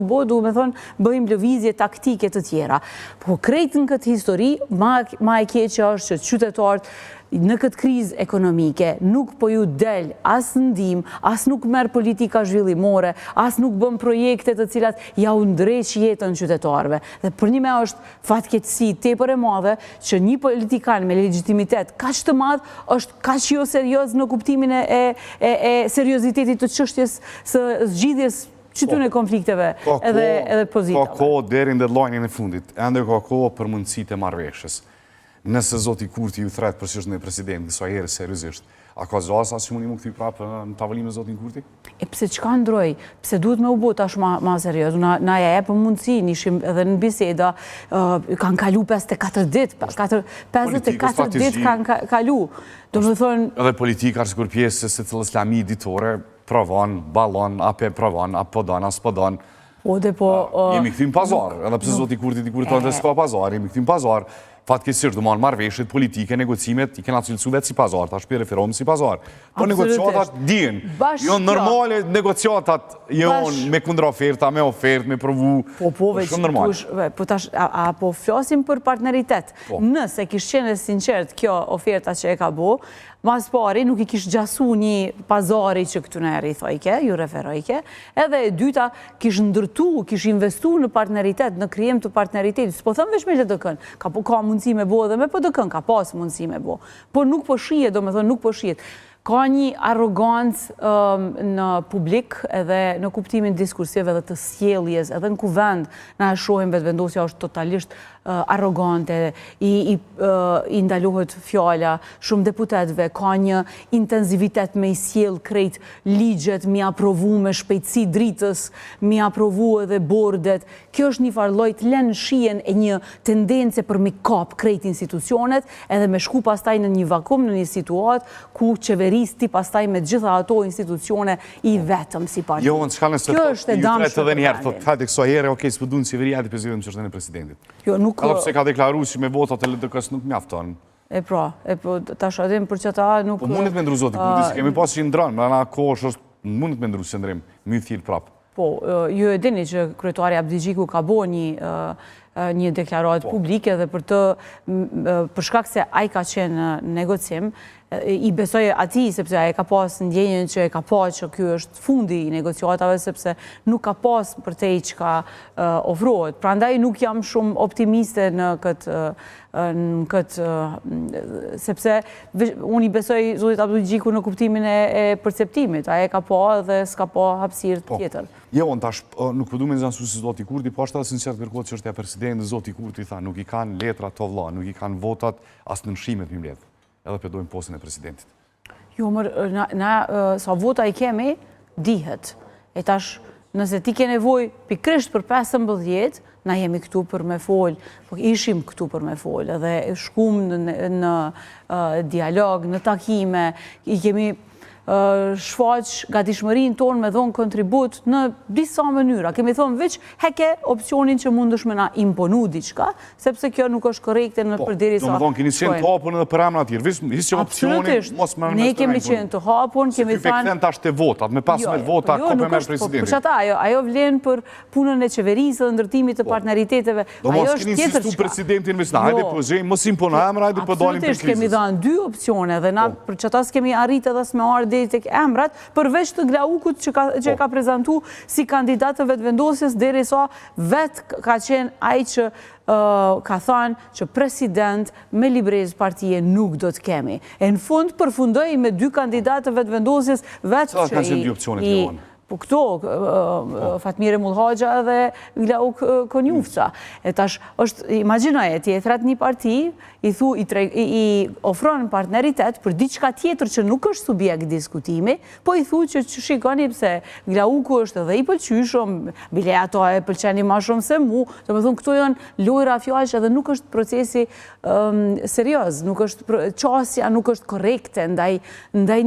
du me thonë, bëjmë lëvizje taktike të tjera. Po krejt në këtë histori, ma e keqe është që qytetarët në këtë krizë ekonomike nuk po ju del as ndim, as nuk merë politika zhvillimore, as nuk bën projekte të cilat ja u ndreq jetën qytetarëve. Dhe për një me është fatkeqësi tepër e madhe që një politikan me legitimitet kaq të madh është kaq jo serioz në kuptimin e seriozitetit të çështjes së zgjidhjes qytun e konflikteve edhe pozitave. Ka kohë deri në deadline-in e fundit, ende ka kohë për mundësitë e marrëveshjes. Nëse zoti Kurti ju thret për çështën e presidentit, sa herë seriozisht, a ka zasa që mundi më kthej prapë në tavolinë me zotin Kurti? Pse çka ndroj? Pse duhet me u bë tash më serioz? Na ja jepëm mundësinë, ishim edhe në biseda, kanë kalu 54 ditë, 54 ditë kanë kalu. Domethënë edhe politika sikur pjesë se cilës lami ditore provon, ballon, apo provon, apo don, as po don. Po dhe po... Jemi këthim pazar, edhe pse zoti Kurti dikur thonë se s'ka pazar, jemi këthim pazar. Fatkeqësisht do marrëveshjet politike, negocimet i kena cilësu vetë si pazar, tash për referohem si pazar. Po negociatat dihen. Jo normale negociatat janë me kundër oferta, me ofertë, me provu. Po veç po tash po flasim për partneritet. Nëse kish qenë sinqert kjo oferta që e ka bë, mas pari nuk i kish gjasu një pazari që këtu në eri thojke, ju referojke, edhe e dyta kish ndërtu, kish investu në partneritet, në krijem të partneritetit. S'po thëmë veç me LDK-n, ka mundësi me bo edhe me PDK-n, ka pas mundësi me bo. Por nuk po shihet, do me thënë nuk po shihet. Ka një arogancë në publik edhe në kuptimin diskursive dhe të sjelljes, edhe në kuvend na e shohim vetëvendosja është totalisht arrogante, i ndalohet fjala, shumë deputetëve, ka një intensivitet me i sjell krejt ligjet, mi aprovu me shpejtësi dritës, mi aprovu edhe bordet. Kjo është një farloj të lënë shijen e një tendence për mi kap krejt institucionet, edhe me shku pastaj në një vakum, në një situatë ku qeveristi pastaj me gjitha ato institucione i vetëm si parti. Jo, në shkallën se ju tretë edhe njerë, thot hajde këso herë, okej, s'pëdu në qeveria të pëzidhëm qështën e presidentit. Edhe pse ka deklaru që me votat e LDK-s nuk mjafton. E pra, tash adem për që ta nuk... Po mundet me ndru zoti Kurti, si kemi pas që i ndronë, në ana kosh është mundet me ndru që ndrim, më i thirë prapë. Po, ju e dini që kryetari Abdi Gjiku ka bo një deklarat publike dhe për shkak se ai ka qenë në negocim, i besoj ati sepse ai ka pas ndjenjen që e ka pas që kjo është fundi i negociatave sepse nuk ka pas për te që ka ofrohet. Prandaj nuk jam shumë optimiste në këtë sepse unë i besoj zotit Abdi Gjiku në kuptimin e perceptimit. Ai ka pa dhe s'ka pa hapësirë tjetër. Jo, në tash nuk përdu me nëzansu si zoti Kurti, po ashtë edhe sinqert kërkot që është e presidentit, zoti Kurti tha, nuk i kanë letra të vlla, nuk i kanë votat as në nëshimet më mbledh. Edhe përdojmë postën e presidentit. Jo, na sa vota i kemi, dihet. E tash, nëse ti ke nevoj pikrisht për 15, na jemi këtu për me folë, po ishim këtu për me folë, edhe shkum në dialog, në takime, i kemi shfaq gatishmërinë tonë me dhonë kontribut në disa mënyra. Kemi thonë veç heke opcionin që mundësh me na imponu diçka, sepse kjo nuk është korekte në përderi sa... Do më thonë, keni qenë të hapun edhe për emra tjirë, visë që opcionin mos më ne kemi qenë të hapun, kemi thanë... Se këpekten tash të votat, me 15 vota, kope me presidentit. Për qëta, ajo vlenë për punën e qeverisë dhe ndërtimit të partneriteteve. Do mos keni insistu presidentin mes na, hajde po zhej, mos impona emra, hajde po dalim për krizës. Kemi dhanë 2 opcione dhe na për qëta s'kemi arrit edhe s'me ardhë tek emrat, përveç të Glaukut që ka prezentu si kandidat të vetëvendosjes, deri sa vetë ka qenë ai që ka thënë që president me librezë partije nuk do të kemi. E në fund përfundoj me 2 kandidat të vetëvendosjes vetë që po këto, Fatmire Mullhoxha dhe Glauk Konjufca. E tash, imagjinoj, ti e thret një parti, i ofron partneritet për diçka tjetër që nuk është subjekt diskutimi, po i thu që shikoni pse Glauku është edhe i pëlqyshëm, bile ato e pëlqeni ma shumë se mu, do me thonë këto janë lojra fjallë edhe nuk është procesi serios, nuk është qasja, nuk është korekte ndaj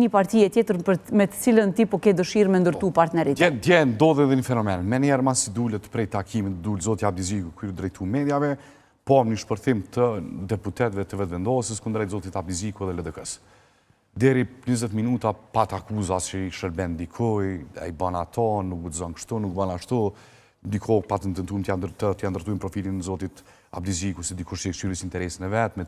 një partije tjetër me të cilën ti po ke dëshirë me ndërtu partneritet. Dje ndodhe dhe një fenomen. Me njerë mas si dullet prej takimit, dullet zoti Abdi Gjiku kërë drejtu medjave, po një shpërthim të deputetve të vetëvendosjes kundrejt zotit Abdi Gjiku dhe LDK-s. Deri 20 minuta pat akuzas që i shërben dikoj, a i ban ato, nuk gëzon kështu, nuk ban ashtu, diko pa të ndërtuim të ndërtuim profilin në zotit Abdiziku, si dikush që e këshyris interesin e vetë, me